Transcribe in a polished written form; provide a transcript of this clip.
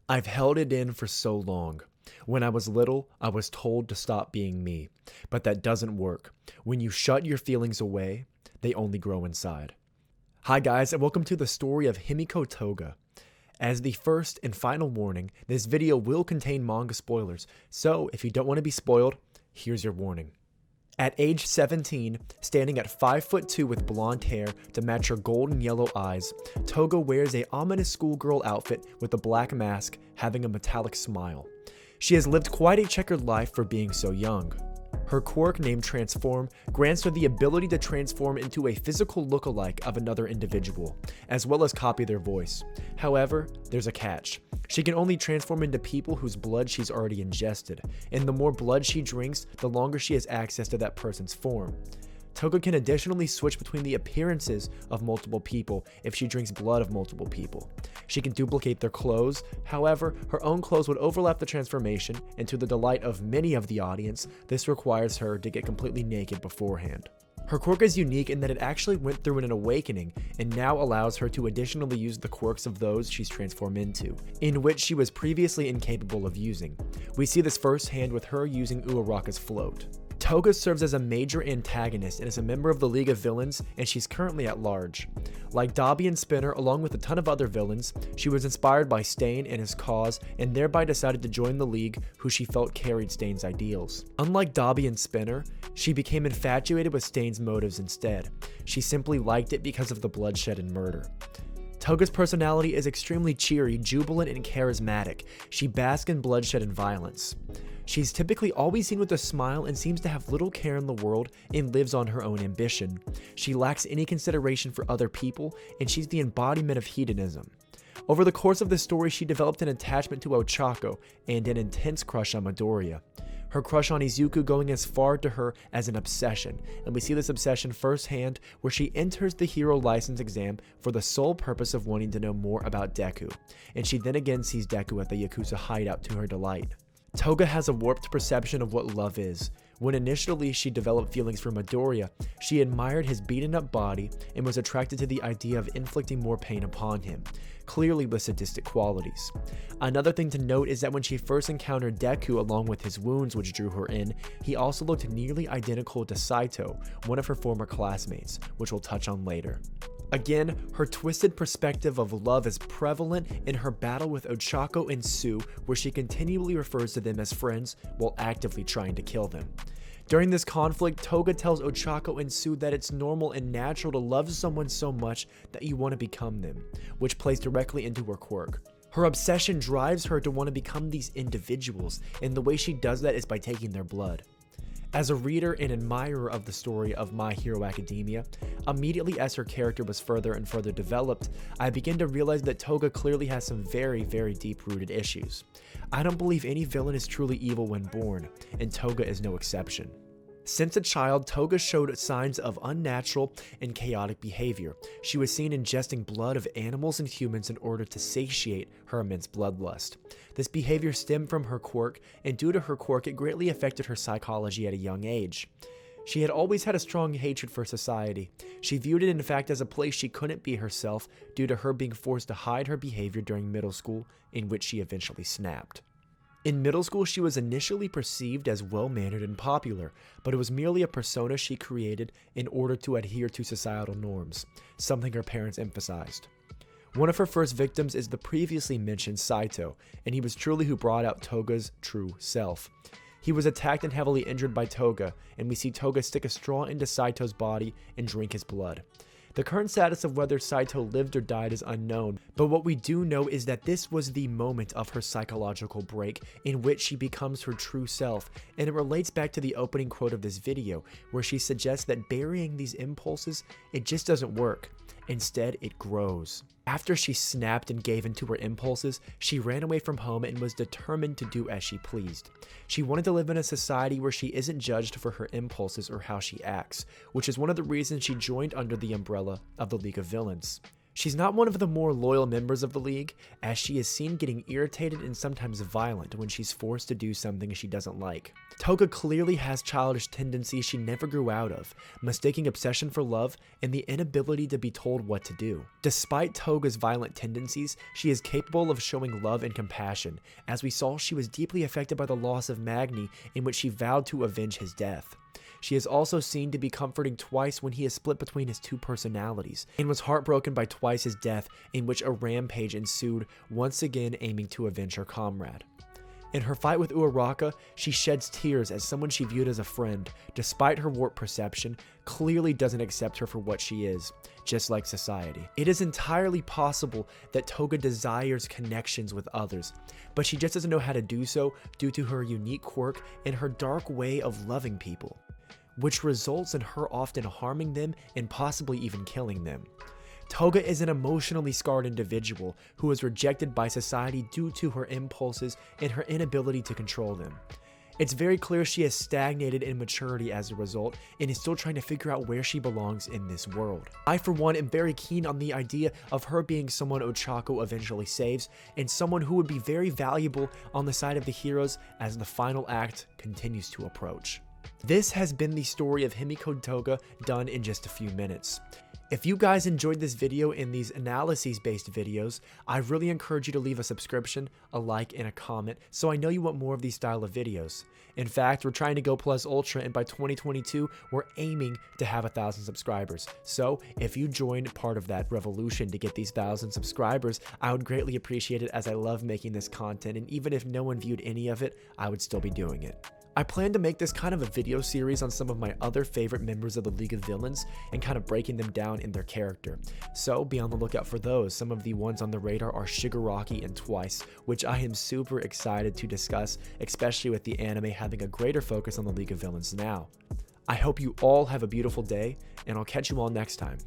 I've held it in for so long. When I was little, I was told to stop being me. But that doesn't work. When you shut your feelings away, they only grow inside. Hi guys, and welcome to the story of Himiko Toga. As the first and final warning, this video will contain manga spoilers, so if you don't want to be spoiled, here's your warning. At age 17, standing at 5'2" with blonde hair to match her golden yellow eyes, Toga wears a ominous schoolgirl outfit with a black mask, having a metallic smile. She has lived quite a checkered life for being so young. Her quirk, named Transform, grants her the ability to transform into a physical lookalike of another individual, as well as copy their voice. However, there's a catch. She can only transform into people whose blood she's already ingested, and the more blood she drinks, the longer she has access to that person's form. Toga can additionally switch between the appearances of multiple people if she drinks blood of multiple people. She can duplicate their clothes, however, her own clothes would overlap the transformation, and to the delight of many of the audience, this requires her to get completely naked beforehand. Her quirk is unique in that it actually went through an awakening and now allows her to additionally use the quirks of those she's transformed into, in which she was previously incapable of using. We see this firsthand with her using Uraraka's float. Toga serves as a major antagonist and is a member of the League of Villains, and she's currently at large. Like Dobby and Spinner, along with a ton of other villains, she was inspired by Stain and his cause, and thereby decided to join the League, who she felt carried Stain's ideals. Unlike Dobby and Spinner, she became infatuated with Stain's motives instead. She simply liked it because of the bloodshed and murder. Toga's personality is extremely cheery, jubilant, and charismatic. She basks in bloodshed and violence. She's typically always seen with a smile and seems to have little care in the world and lives on her own ambition. She lacks any consideration for other people, and she's the embodiment of hedonism. Over the course of the story, she developed an attachment to Ochako and an intense crush on Midoriya. Her crush on Izuku going as far to her as an obsession, and we see this obsession firsthand where she enters the hero license exam for the sole purpose of wanting to know more about Deku, and she then again sees Deku at the Yakuza hideout to her delight. Toga has a warped perception of what love is. When initially she developed feelings for Midoriya, she admired his beaten up body and was attracted to the idea of inflicting more pain upon him, clearly with sadistic qualities. Another thing to note is that when she first encountered Deku along with his wounds which drew her in, he also looked nearly identical to Saito, one of her former classmates, which we'll touch on later. Again, her twisted perspective of love is prevalent in her battle with Ochako and Sue, where she continually refers to them as friends while actively trying to kill them. During this conflict, Toga tells Ochako and Sue that it's normal and natural to love someone so much that you want to become them, which plays directly into her quirk. Her obsession drives her to want to become these individuals, and the way she does that is by taking their blood. As a reader and admirer of the story of My Hero Academia, immediately as her character was further and further developed, I began to realize that Toga clearly has some very deep-rooted issues. I don't believe any villain is truly evil when born, and Toga is no exception. Since a child, Toga showed signs of unnatural and chaotic behavior. She was seen ingesting blood of animals and humans in order to satiate her immense bloodlust. This behavior stemmed from her quirk, and due to her quirk, it greatly affected her psychology at a young age. She had always had a strong hatred for society. She viewed it in fact as a place she couldn't be herself due to her being forced to hide her behavior during middle school, in which she eventually snapped. In middle school, she was initially perceived as well-mannered and popular, but it was merely a persona she created in order to adhere to societal norms, something her parents emphasized. One of her first victims is the previously mentioned Saito, and he was truly who brought out Toga's true self. He was attacked and heavily injured by Toga, and we see Toga stick a straw into Saito's body and drink his blood. The current status of whether Saito lived or died is unknown, but what we do know is that this was the moment of her psychological break in which she becomes her true self, and it relates back to the opening quote of this video, where she suggests that burying these impulses, it just doesn't work. Instead, it grows. After she snapped and gave in to her impulses, she ran away from home and was determined to do as she pleased. She wanted to live in a society where she isn't judged for her impulses or how she acts, which is one of the reasons she joined under the umbrella of the League of Villains. She's not one of the more loyal members of the league, as she is seen getting irritated and sometimes violent when she's forced to do something she doesn't like. Toga clearly has childish tendencies she never grew out of, mistaking obsession for love and the inability to be told what to do. Despite Toga's violent tendencies, she is capable of showing love and compassion, as we saw she was deeply affected by the loss of Magni, in which she vowed to avenge his death. She is also seen to be comforting Twice when he is split between his two personalities, and was heartbroken by Twice's death, in which a rampage ensued, once again aiming to avenge her comrade. In her fight with Uraraka, she sheds tears as someone she viewed as a friend, despite her warped perception, clearly doesn't accept her for what she is, just like society. It is entirely possible that Toga desires connections with others, but she just doesn't know how to do so due to her unique quirk and her dark way of loving people, which results in her often harming them and possibly even killing them. Toga is an emotionally scarred individual who is rejected by society due to her impulses and her inability to control them. It's very clear she has stagnated in maturity as a result and is still trying to figure out where she belongs in this world. I, for one, am very keen on the idea of her being someone Ochako eventually saves, and someone who would be very valuable on the side of the heroes as the final act continues to approach. This has been the story of Himiko Toga done in just a few minutes. If you guys enjoyed this video and these analyses-based videos, I really encourage you to leave a subscription, a like, and a comment so I know you want more of these style of videos. In fact, we're trying to go plus ultra, and by 2022, we're aiming to have 1,000 subscribers. So if you join part of that revolution to get these 1,000 subscribers, I would greatly appreciate it, as I love making this content, and even if no one viewed any of it, I would still be doing it. I plan to make this kind of a video series on some of my other favorite members of the League of Villains and kind of breaking them down in their character. So be on the lookout for those. Some of the ones on the radar are Shigaraki and Twice, which I am super excited to discuss, especially with the anime having a greater focus on the League of Villains now. I hope you all have a beautiful day, and I'll catch you all next time.